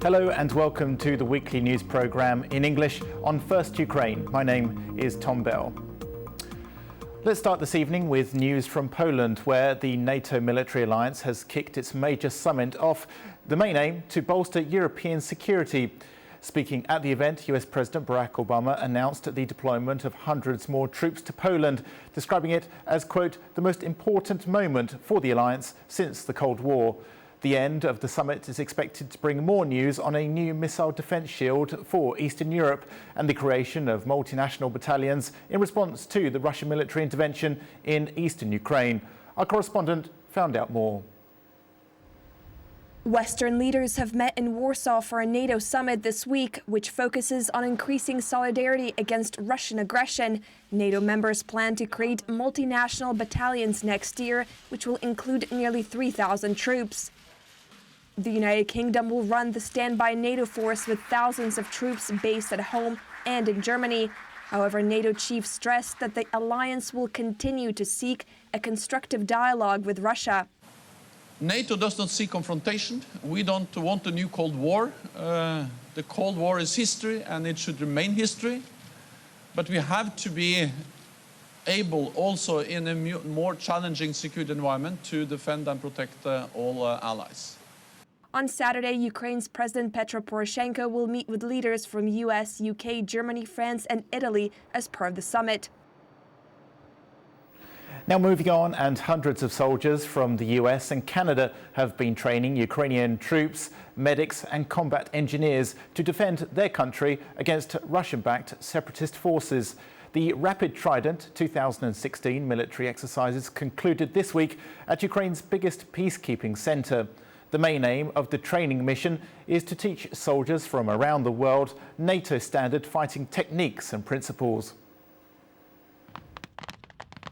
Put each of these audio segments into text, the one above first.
Hello and welcome to the weekly news programme in English on First Ukraine. My name is Tom Bell. Let's start this evening with news from Poland, where the NATO military alliance has kicked its major summit off, the main aim to bolster European security. Speaking at the event, US President Barack Obama announced the deployment of hundreds more troops to Poland, describing it as, quote, the most important moment for the alliance since the Cold War. The end of the summit is expected to bring more news on a new missile defence shield for Eastern Europe and the creation of multinational battalions in response to the Russian military intervention in eastern Ukraine. Our correspondent found out more. Western leaders have met in Warsaw for a NATO summit this week, which focuses on increasing solidarity against Russian aggression. NATO members plan to create multinational battalions next year, which will include nearly 3,000 troops. The United Kingdom will run the standby NATO force with thousands of troops based at home and in Germany. However, NATO chiefs stressed that the alliance will continue to seek a constructive dialogue with Russia. NATO does not seek confrontation. We don't want a new Cold War. The Cold War is history and it should remain history. But we have to be able also in a more challenging security environment to defend and protect all allies. On Saturday, Ukraine's President Petro Poroshenko will meet with leaders from US, UK, Germany, France and Italy as part of the summit. Now moving on, and hundreds of soldiers from the US and Canada have been training Ukrainian troops, medics and combat engineers to defend their country against Russian-backed separatist forces. The Rapid Trident 2016 military exercises concluded this week at Ukraine's biggest peacekeeping centre. The main aim of the training mission is to teach soldiers from around the world NATO standard fighting techniques and principles.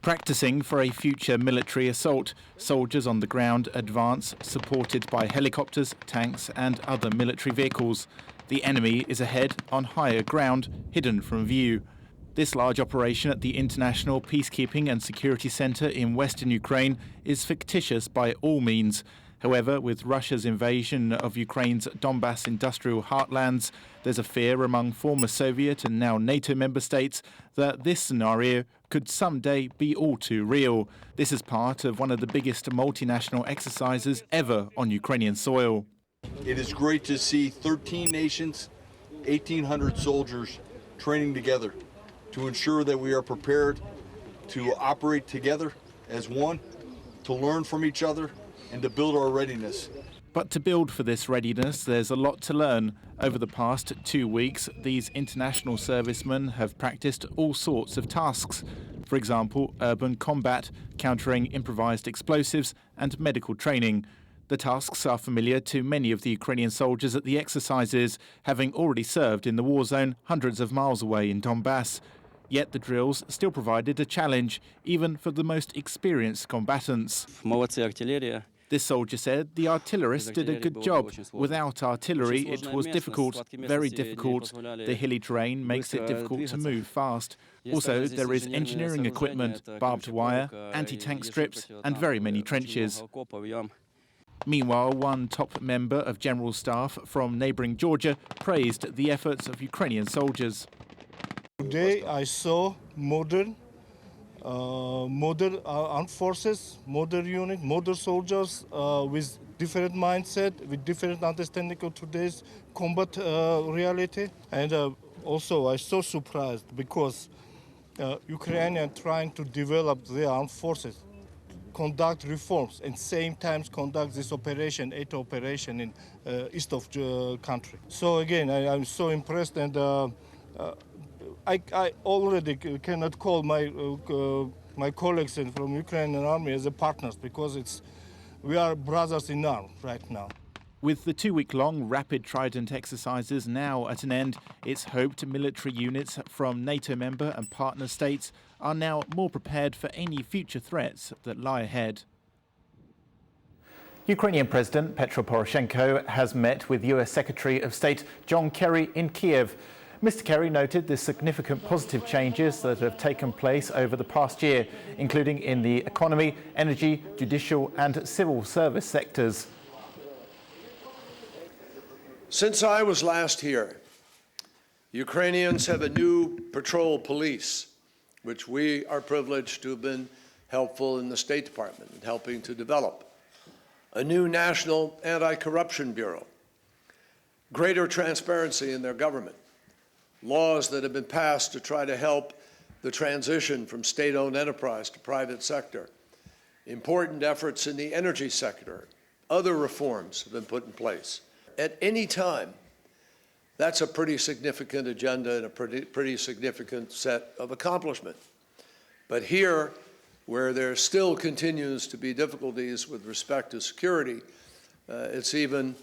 Practicing for a future military assault, soldiers on the ground advance, supported by helicopters, tanks and other military vehicles. The enemy is ahead on higher ground, hidden from view. This large operation at the International Peacekeeping and Security Centre in western Ukraine is fictitious by all means. However, with Russia's invasion of Ukraine's Donbass industrial heartlands, there's a fear among former Soviet and now NATO member states that this scenario could someday be all too real. This is part of one of the biggest multinational exercises ever on Ukrainian soil. It is great to see 13 nations, 1,800 soldiers training together to ensure that we are prepared to operate together as one, to learn from each other, and to build our readiness. But to build for this readiness, there's a lot to learn. Over the past 2 weeks, these international servicemen have practiced all sorts of tasks. For example, urban combat, countering improvised explosives, and medical training. The tasks are familiar to many of the Ukrainian soldiers at the exercises, having already served in the war zone hundreds of miles away in Donbass. Yet the drills still provided a challenge, even for the most experienced combatants. This soldier said the artillerists did a good job. Without artillery, it was difficult, very difficult. The hilly terrain makes it difficult to move fast. Also, there is engineering equipment, barbed wire, anti-tank strips, and very many trenches. Meanwhile, one top member of General Staff from neighbouring Georgia praised the efforts of Ukrainian soldiers. Today I saw modern armed forces, modern unit, modern soldiers with different mindset, with different understanding of today's combat reality. And also I so surprised because Ukrainians trying to develop their armed forces, conduct reforms, and same time conduct this operation, NATO operation in east of the country. So again, I'm so impressed, and I already cannot call my colleagues from Ukrainian army as a partners, because we are brothers in arms right now. With the 2-week-long Rapid Trident exercises now at an end, it's hoped military units from NATO member and partner states are now more prepared for any future threats that lie ahead. Ukrainian President Petro Poroshenko has met with US Secretary of State John Kerry in Kiev. Mr. Kerry noted the significant positive changes that have taken place over the past year, including in the economy, energy, judicial and civil service sectors. Since I was last here, Ukrainians have a new patrol police, which we are privileged to have been helpful in the State Department in helping to develop. A new National Anti-Corruption Bureau, greater transparency in their government, laws that have been passed to try to help the transition from state-owned enterprise to private sector, important efforts in the energy sector, other reforms have been put in place. At any time, that's a pretty significant agenda and a pretty significant set of accomplishment. But here, where there still continues to be difficulties with respect to security, it's even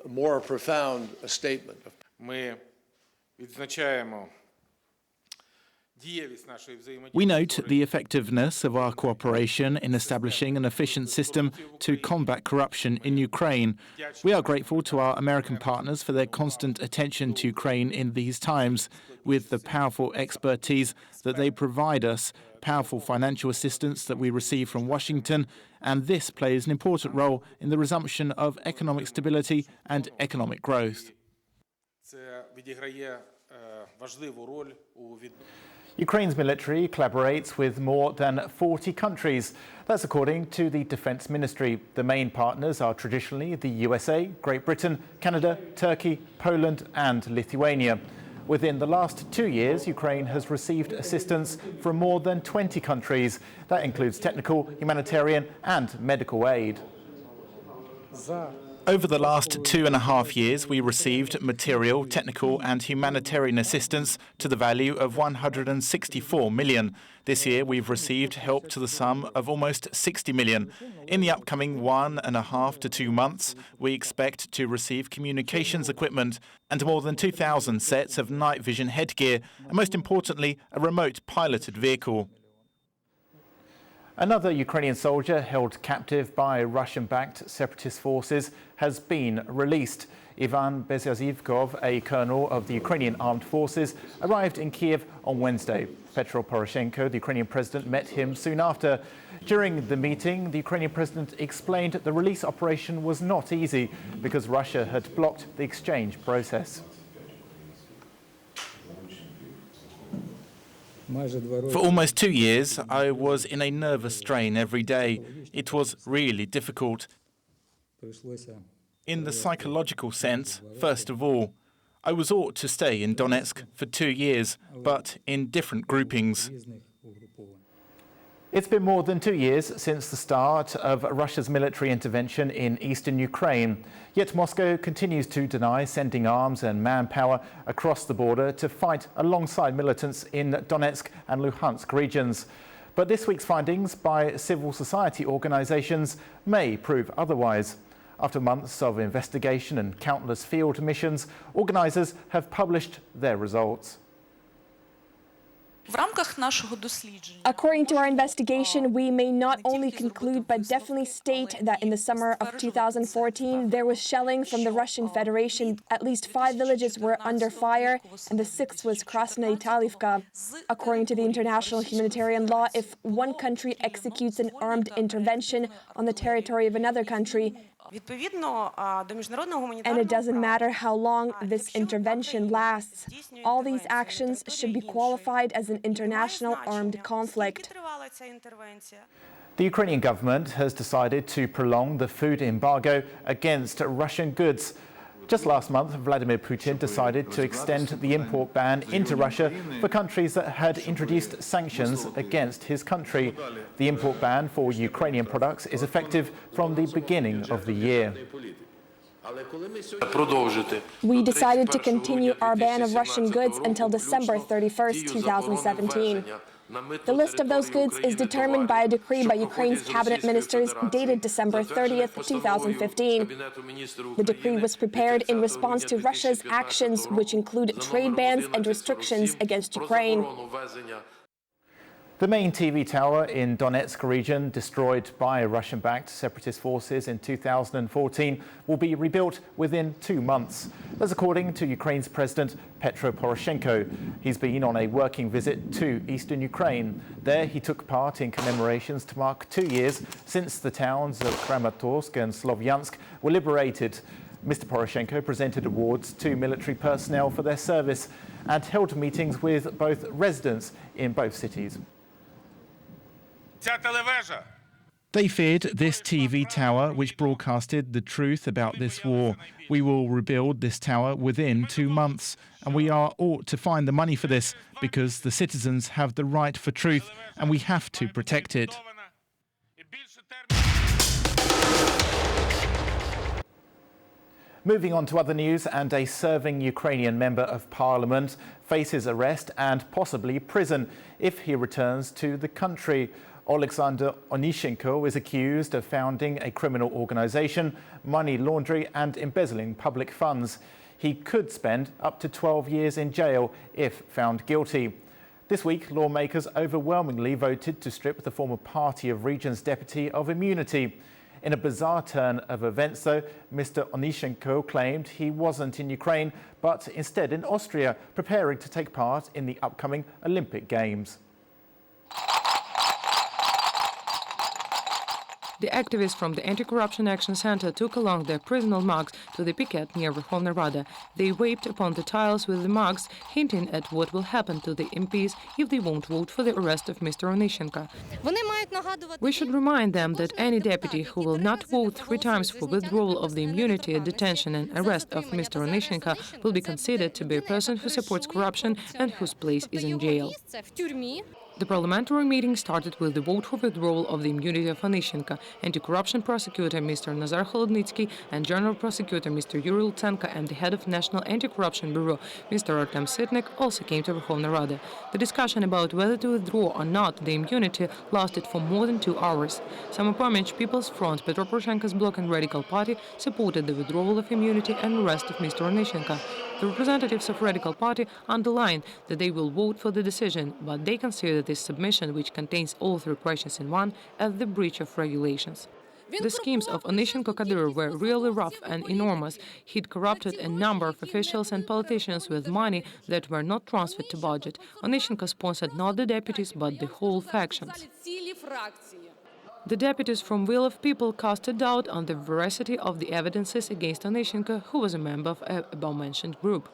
more profound a statement. Ми відзначаємо дієвість нашої взаємодії. We note the effectiveness of our cooperation in establishing an efficient system to combat corruption in Ukraine. We are grateful to our American partners for their constant attention to Ukraine in these times, with the powerful expertise that they provide us, powerful financial assistance that we receive from Washington, and this plays an important role in the resumption of economic stability and economic growth. Це відіграє важливу роль у Ukraine's military collaborates with more than 40 countries. That's according to the Defence Ministry. The main partners are traditionally the USA, Great Britain, Canada, Turkey, Poland and Lithuania. Within the last 2 years, Ukraine has received assistance from more than 20 countries. That includes technical, humanitarian and medical aid. Over the last 2.5 years, we received material, technical and humanitarian assistance to the value of 164 million. This year, we've received help to the sum of almost 60 million. In the upcoming 1.5 to 2 months, we expect to receive communications equipment and more than 2,000 sets of night vision headgear, and most importantly, a remote piloted vehicle. Another Ukrainian soldier held captive by Russian-backed separatist forces has been released. Ivan Bezyazivkov, a colonel of the Ukrainian armed forces, arrived in Kiev on Wednesday. Petro Poroshenko, the Ukrainian president, met him soon after. During the meeting, the Ukrainian president explained the release operation was not easy because Russia had blocked the exchange process. For almost 2 years, I was in a nervous strain every day. It was really difficult. In the psychological sense, first of all, I was ought to stay in Donetsk for 2 years, but in different groupings. It's been more than 2 years since the start of Russia's military intervention in eastern Ukraine. Yet Moscow continues to deny sending arms and manpower across the border to fight alongside militants in Donetsk and Luhansk regions. But this week's findings by civil society organizations may prove otherwise. After months of investigation and countless field missions, organizers have published their results. According to our investigation, we may not only conclude but definitely state that in the summer of 2014 there was shelling from the Russian Federation. At least 5 villages were under fire and the 6th was Krasna Italivka. According to the international humanitarian law, if one country executes an armed intervention on the territory of another country, and it doesn't matter how long this intervention lasts, all these actions should be qualified as an international armed conflict. The Ukrainian government has decided to prolong the food embargo against Russian goods. Just last month, Vladimir Putin decided to extend the import ban into Russia for countries that had introduced sanctions against his country. The import ban for Ukrainian products is effective from the beginning of the year. We decided to continue our ban of Russian goods until December 31st, 2017. The list of those goods is determined by a decree by Ukraine's cabinet ministers dated December 30th, 2015. The decree was prepared in response to Russia's actions, which include trade bans and restrictions against Ukraine. The main TV tower in Donetsk region, destroyed by Russian-backed separatist forces in 2014, will be rebuilt within 2 months. That's according to Ukraine's President Petro Poroshenko. He's been on a working visit to eastern Ukraine. There he took part in commemorations to mark 2 years since the towns of Kramatorsk and Slovyansk were liberated. Mr. Poroshenko presented awards to military personnel for their service and held meetings with both residents in both cities. They feared this TV tower, which broadcasted the truth about this war. We will rebuild this tower within 2 months, and we ought to find the money for this because the citizens have the right for truth and we have to protect it. Moving on to other news, and a serving Ukrainian member of parliament faces arrest and possibly prison if he returns to the country. Alexander Onyshenko is accused of founding a criminal organization, money laundering and embezzling public funds. He could spend up to 12 years in jail if found guilty. This week, lawmakers overwhelmingly voted to strip the former Party of Regions deputy of immunity. In a bizarre turn of events, though, Mr. Onyshenko claimed he wasn't in Ukraine, but instead in Austria, preparing to take part in the upcoming Olympic Games. The activists from the Anti-Corruption Action Center took along their personal mugs to the picket near Verkhovna Rada. They waved upon the tiles with the mugs, hinting at what will happen to the MPs if they won't vote for the arrest of Mr. Onyshenko. We should remind them that any deputy who will not vote 3 times for withdrawal of the immunity, detention and arrest of Mr. Onyshenko will be considered to be a person who supports corruption and whose place is in jail. The parliamentary meeting started with the vote for withdrawal of the immunity of Onyshenko. Anti-corruption prosecutor Mr. Nazar Holodnitsky and General Prosecutor Mr. Yuri Lutsenko and the head of National Anti-Corruption Bureau Mr. Artem Sitnik also came to Verkhovna Rada. The discussion about whether to withdraw or not the immunity lasted for more than 2 hours. Samopomych, People's Front, Petro Poroshenko's bloc and Radical Party supported the withdrawal of immunity and arrest of Mr. Onyshenko. The representatives of Radical Party underlined that they will vote for the decision, but they consider this submission, which contains all 3 questions in one, as the breach of regulations. The schemes of Onyshenko-Kadyrov were really rough and enormous. He'd corrupted a number of officials and politicians with money that were not transferred to budget. Onyshenko sponsored not the deputies, but the whole factions. The deputies from Will of People cast a doubt on the veracity of the evidences against Onyshenko, who was a member of a above-mentioned group.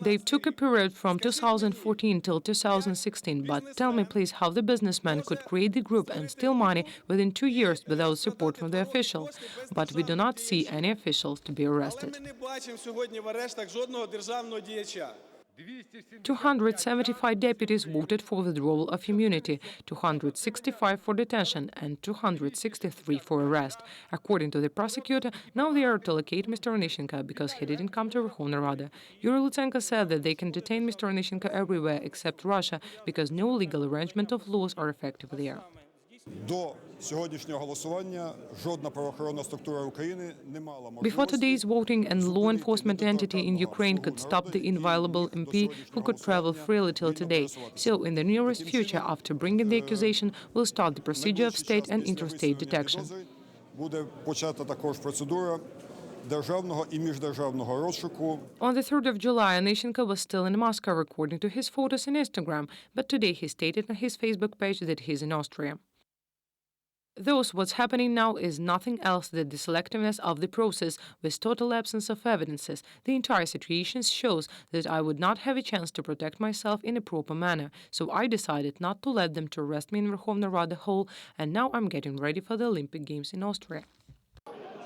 They took a period from 2014 till 2016, but tell me please how the businessman could create the group and steal money within 2 years without support from the officials. But we do not see any officials to be arrested. 275 deputies voted for withdrawal of immunity, 265 for detention and 263 for arrest. According to the prosecutor, now they are to locate Mr. Onyshenko because he didn't come to Verkhovna Rada. Yuri Lutsenko said that they can detain Mr. Onyshenko everywhere except Russia because no legal arrangement of laws are effective there. Before today's voting, a law enforcement entity in Ukraine could stop the inviolable MP who could travel freely till today. So, in the nearest future, after bringing the accusation, we'll start the procedure of state and interstate detection. On the 3rd of July, Onyshenko was still in Moscow, according to his photos in Instagram, but today he stated on his Facebook page that he's in Austria. Thus, what's happening now is nothing else than the selectiveness of the process with total absence of evidences. The entire situation shows that I would not have a chance to protect myself in a proper manner, so I decided not to let them to arrest me in Verkhovna Rada Hall, and now I'm getting ready for the Olympic Games in Austria.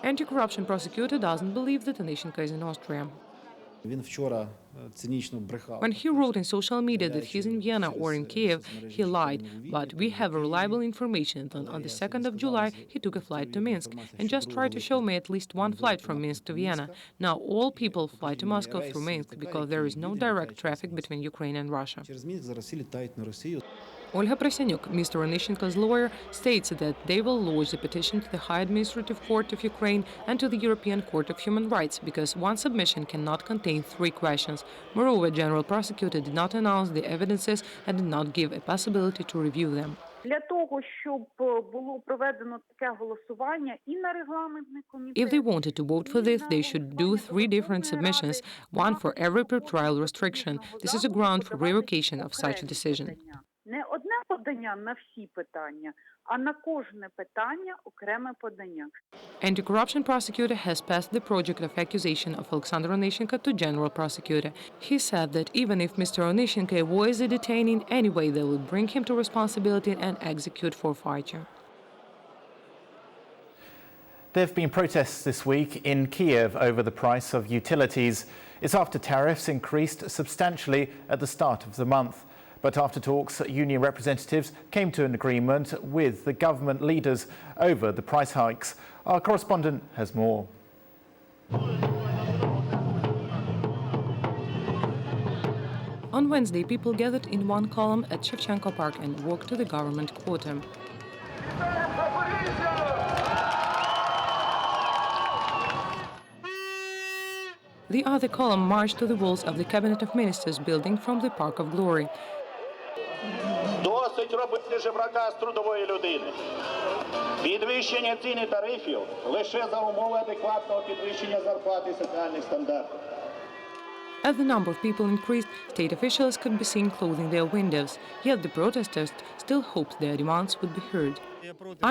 Anti-corruption prosecutor doesn't believe that Onyshenko is in Austria. When he wrote in social media that he's in Vienna or in Kiev, he lied. But we have reliable information that on the 2nd of July he took a flight to Minsk and just tried to show me at least 1 flight from Minsk to Vienna. Now all people fly to Moscow through Minsk because there is no direct traffic between Ukraine and Russia. Olga Prasyanuk, Mr. Onyshenko's lawyer, states that they will lodge the petition to the High Administrative Court of Ukraine and to the European Court of Human Rights because one submission cannot contain 3 questions. Moreover, General Prosecutor did not announce the evidences and did not give a possibility to review them. If they wanted to vote for this, they should do 3 different submissions, 1 for every pretrial restriction. This is a ground for revocation of such a decision. подання на всі питання, а на кожне питання окреме подання. Anti-corruption prosecutor has passed the project of accusation of Alexander Onyshenko to general prosecutor. He said that even if Mr. Onyshenko avoids the detaining, anyway they will bring him to responsibility and execute forfeiture. There have been protests this week in Kiev over the price of utilities. It's after tariffs increased substantially at the start of the month. But after talks, union representatives came to an agreement with the government leaders over the price hikes. Our correspondent has more. On Wednesday, people gathered in one column at Shevchenko Park and walked to the government quarter. The other column marched to the walls of the Cabinet of Ministers building from the Park of Glory. Досить робити жебрака з трудової людини. Підвищення цін і тарифів лише за умови адекватного підвищення зарплат і соціальних стандартів. As the number of people increased, state officials could be seen closing their windows, yet the protesters still hoped their demands would be heard.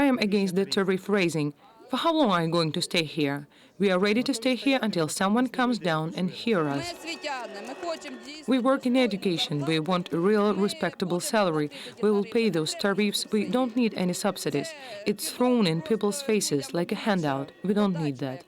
I am against the tariff raising. For how long are you going to stay here? We are ready to stay here until someone comes down and hears us. We work in education. We want a real, respectable salary. We will pay those tariffs. We don't need any subsidies. It's thrown in people's faces like a handout. We don't need that.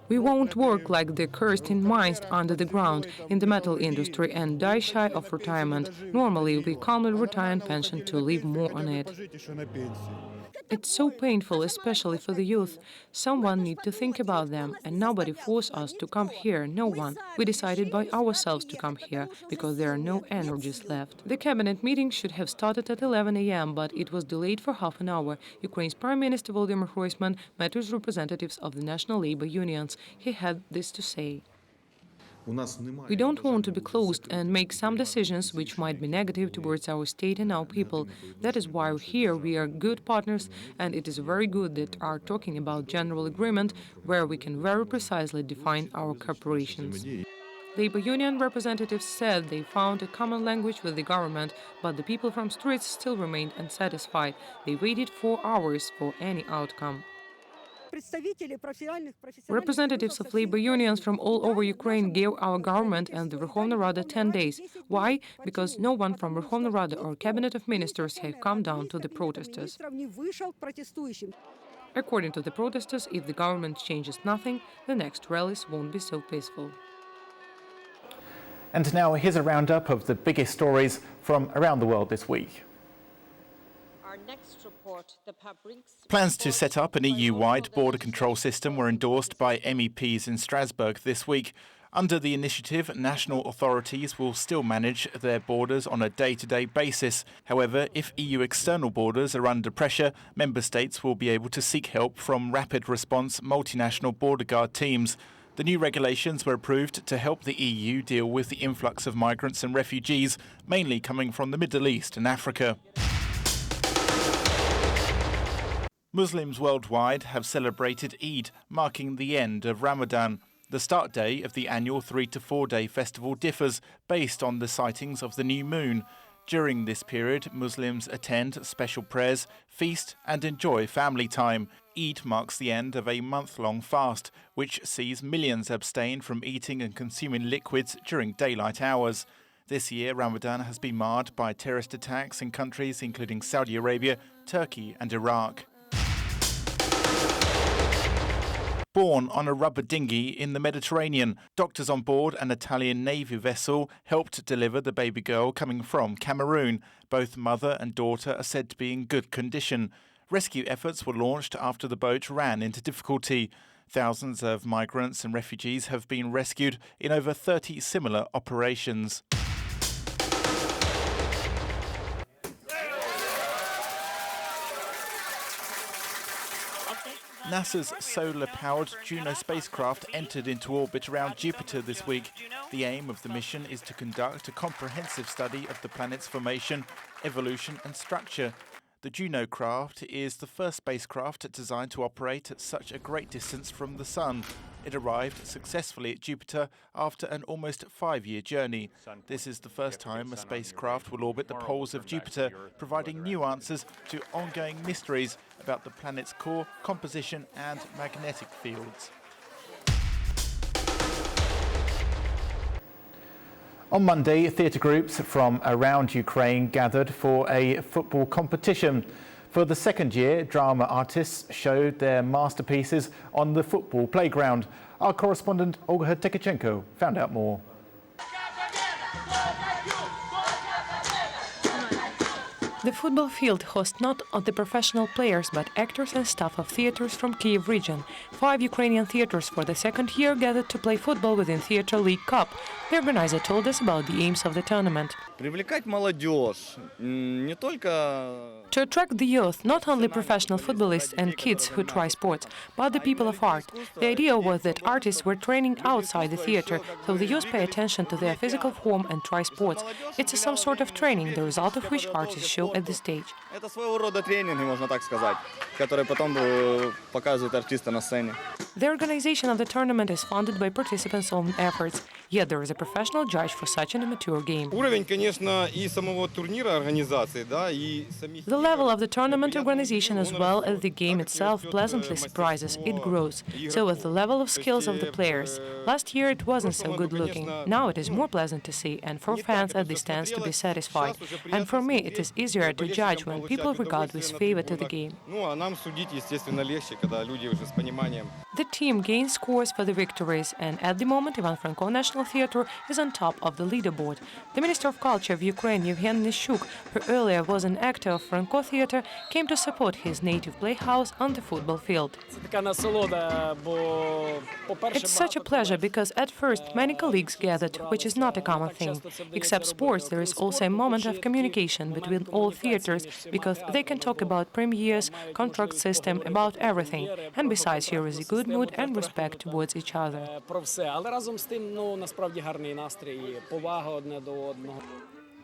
We won't work like the cursed in mines under the ground in the metal industry and die shy of retirement. Normally, we calmly retire on pension to live more on it. It's so painful, especially for the youth. Someone needs to think about them, and nobody forced us to come here, no one. We decided by ourselves to come here, because there are no energies left. The cabinet meeting should have started at 11 a.m., but it was delayed for half an hour. Ukraine's Prime Minister Volodymyr Hrysman met with representatives of the national labor unions. He had this to say. We don't want to be closed and make some decisions which might be negative towards our state and our people. That is why here we are good partners, and it is very good that are talking about general agreement where we can very precisely define our cooperations. Labor union representatives said they found a common language with the government, but the people from streets still remained unsatisfied. They waited 4 hours for any outcome. Representatives of labor unions from all over Ukraine gave our government and the Verkhovna Rada 10 days. Why? Because no one from Verkhovna Rada or Cabinet of Ministers have come down to the protesters. According to the protesters, if the government changes nothing, the next rallies won't be so peaceful. And now here's a roundup of the biggest stories from around the world this week. Plans to set up an EU-wide border control system were endorsed by MEPs in Strasbourg this week. Under the initiative, national authorities will still manage their borders on a day-to-day basis. However, if EU external borders are under pressure, member states will be able to seek help from rapid response multinational border guard teams. The new regulations were approved to help the EU deal with the influx of migrants and refugees, mainly coming from the Middle East and Africa. Muslims worldwide have celebrated Eid, marking the end of Ramadan. The start day of the annual 3 to 4 day festival differs based on the sightings of the new moon. During this period, Muslims attend special prayers, feast and enjoy family time. Eid marks the end of a month-long fast, which sees millions abstain from eating and consuming liquids during daylight hours. This year, Ramadan has been marred by terrorist attacks in countries including Saudi Arabia, Turkey and Iraq. Born on a rubber dinghy in the Mediterranean, doctors on board an Italian Navy vessel helped deliver the baby girl coming from Cameroon. Both mother and daughter are said to be in good condition. Rescue efforts were launched after the boat ran into difficulty. Thousands of migrants and refugees have been rescued in over 30 similar operations. NASA's solar-powered Juno spacecraft entered into orbit around Jupiter this week. The aim of the mission is to conduct a comprehensive study of the planet's formation, evolution and structure. The Juno craft is the first spacecraft designed to operate at such a great distance from the Sun. It arrived successfully at Jupiter after an almost 5-year journey. This is the first time a spacecraft will orbit the poles of Jupiter, providing new answers to ongoing mysteries about the planet's core, composition and magnetic fields. On Monday, theatre groups from around Ukraine gathered for a football competition. For the second year, drama artists showed their masterpieces on the football playground. Our correspondent Olga Tekachenko found out more. The football field hosts not only the professional players, but actors and staff of theaters from Kyiv region. 5 Ukrainian theaters for the second year gathered to play football within Theatre League Cup. The organizer told us about the aims of the tournament. To attract the youth, not only professional footballists and kids who try sports, but the people of art. The idea was that artists were training outside the theatre, so the youth pay attention to their physical form and try sports. It's some sort of training, the result of which artists show at the stage. The organization of the tournament is funded by participants' own efforts, yet there is a professional judge for such an amateur game. The level of the tournament organization as well as the game itself pleasantly surprises, it grows. So is the level of skills of the players. Last year it wasn't so good looking, now it is more pleasant to see and for fans at the stands to be satisfied. And for me it is easier to judge when people regard with favor to the game. The team gains scores for the victories, and at the moment Ivan Franko National Theatre is on top of the leaderboard. The Minister of Culture of Ukraine, Yevhen Nishuk, who earlier was an actor of Franko Theatre, came to support his native playhouse on the football field. It's such a pleasure because at first many colleagues gathered, which is not a common thing. Except sports, there is also a moment of communication between all theatres because they can talk about premieres, contract system, about everything. And besides, here is a good mood and respect towards each other.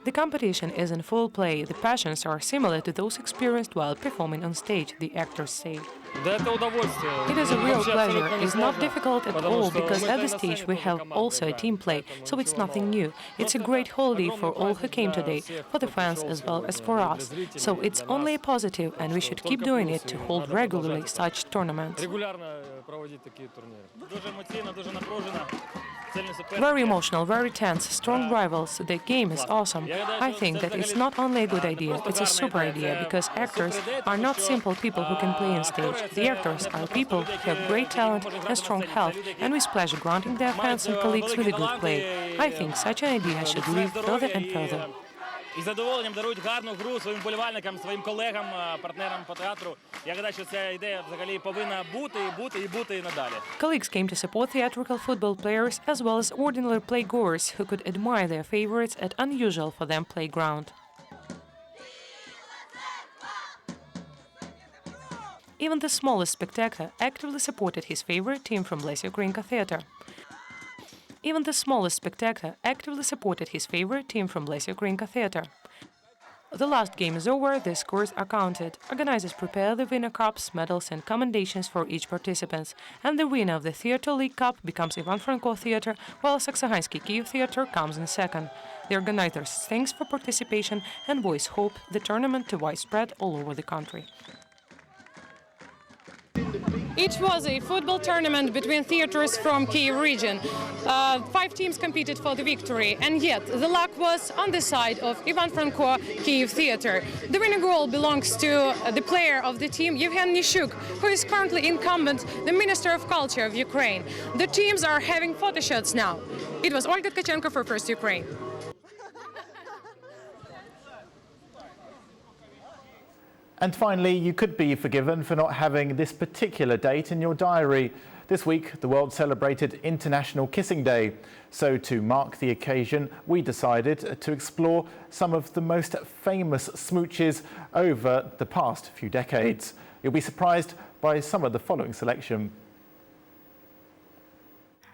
The competition is in full play. The passions are similar to those experienced while performing on stage, the actors say. It is a real pleasure. It's not difficult at all, because at the stage we have also a team play, so it's nothing new. It's a great holiday for all who came today, for the fans as well as for us. So it's only a positive, and we should keep doing it to hold regularly such tournaments. Very emotional, very tense, strong rivals. The game is awesome. I think that it's not only a good idea, it's a super idea, because actors are not simple people who can play on stage. The actors are people who have great talent and strong health, and with pleasure granting their fans and colleagues with a good play. I think such an idea should live further and further. І з задоволенням дарують гарну гру своїм вболівальникам, своїм колегам, партнерам по театру. Я гадаю, що ця ідея взагалі повинна бути і надалі. Colleagues came to support theatrical football players as well as ordinary playgoers who could admire their favorites at unusual for them playground. Even the smallest spectator actively supported his favorite team from Lesya Ukrainka Theatre. Even the smallest spectator actively supported his favorite team from Lesya Ukrainka Theatre. The last game is over, the scores are counted. Organizers prepare the winner cups, medals and commendations for each participant. And the winner of the Theatre League Cup becomes Ivan Franko Theatre, while Saksahansky Kyiv Theatre comes in second. The organizers thanks for participation and voice hope the tournament to widespread all over the country. It was a football tournament between theatres from Kyiv region. 5 teams competed for the victory, and yet the luck was on the side of Ivan Franko Kyiv Theatre. The winning goal belongs to the player of the team, Yevhen Nishuk, who is currently incumbent, the Minister of Culture of Ukraine. The teams are having photo shoots now. It was Olga Tkachenko for First Ukraine. And finally, you could be forgiven for not having this particular date in your diary. This week, the world celebrated International Kissing Day. So to mark the occasion, we decided to explore some of the most famous smooches over the past few decades. You'll be surprised by some of the following selection.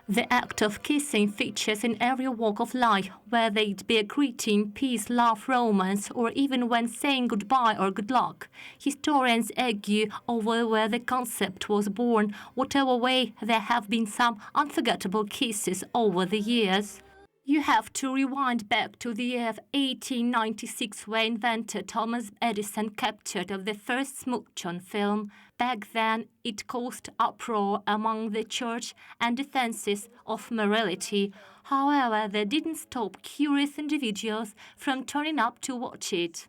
The act of kissing features in every walk of life, whether it be a greeting, peace, love, romance, or even when saying goodbye or good luck. Historians argue over where the concept was born. Whatever way, there have been some unforgettable kisses over the years. You have to rewind back to the year of 1896 where inventor Thomas Edison captured of the first smooch on film. Back then, it caused uproar among the church and defenses of morality. However, that didn't stop curious individuals from turning up to watch it.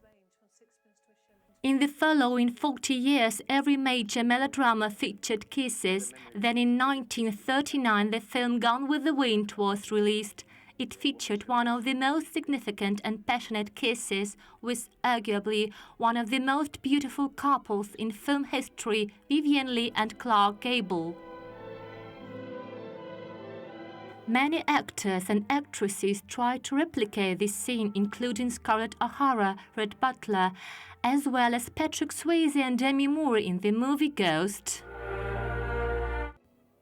In the following 40 years, every major melodrama featured kisses. Then in 1939, the film Gone with the Wind was released. It featured one of the most significant and passionate kisses with arguably one of the most beautiful couples in film history, Vivien Leigh and Clark Gable. Many actors and actresses tried to replicate this scene, including Scarlett O'Hara, Rhett Butler, as well as Patrick Swayze and Demi Moore in the movie Ghost.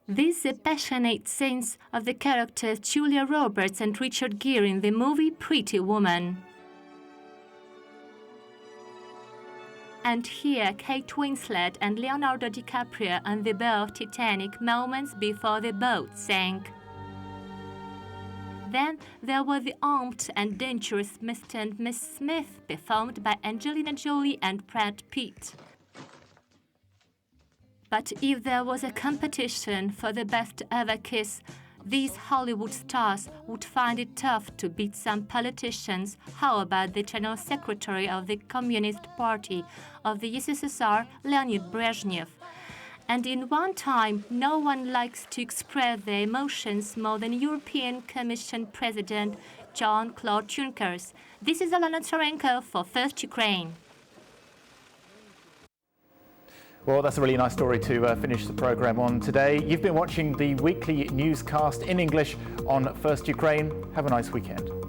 This is a passionate sense of the characters Julia Roberts and Richard Gere in the movie Pretty Woman. And here, Kate Winslet and Leonardo DiCaprio on the bow of Titanic moments before the boat sank. Then there were the armed and dangerous Mr. and Miss Smith, performed by Angelina Jolie and Brad Pitt. But if there was a competition for the best ever kiss, these Hollywood stars would find it tough to beat some politicians. How about the General Secretary of the Communist Party of the USSR, Leonid Brezhnev? And in one time, no one likes to express their emotions more than European Commission President Jean-Claude Juncker. This is Alana Tsarenko for First Ukraine. Well, that's a really nice story to finish the programme on today. You've been watching the weekly newscast in English on First Ukraine. Have a nice weekend.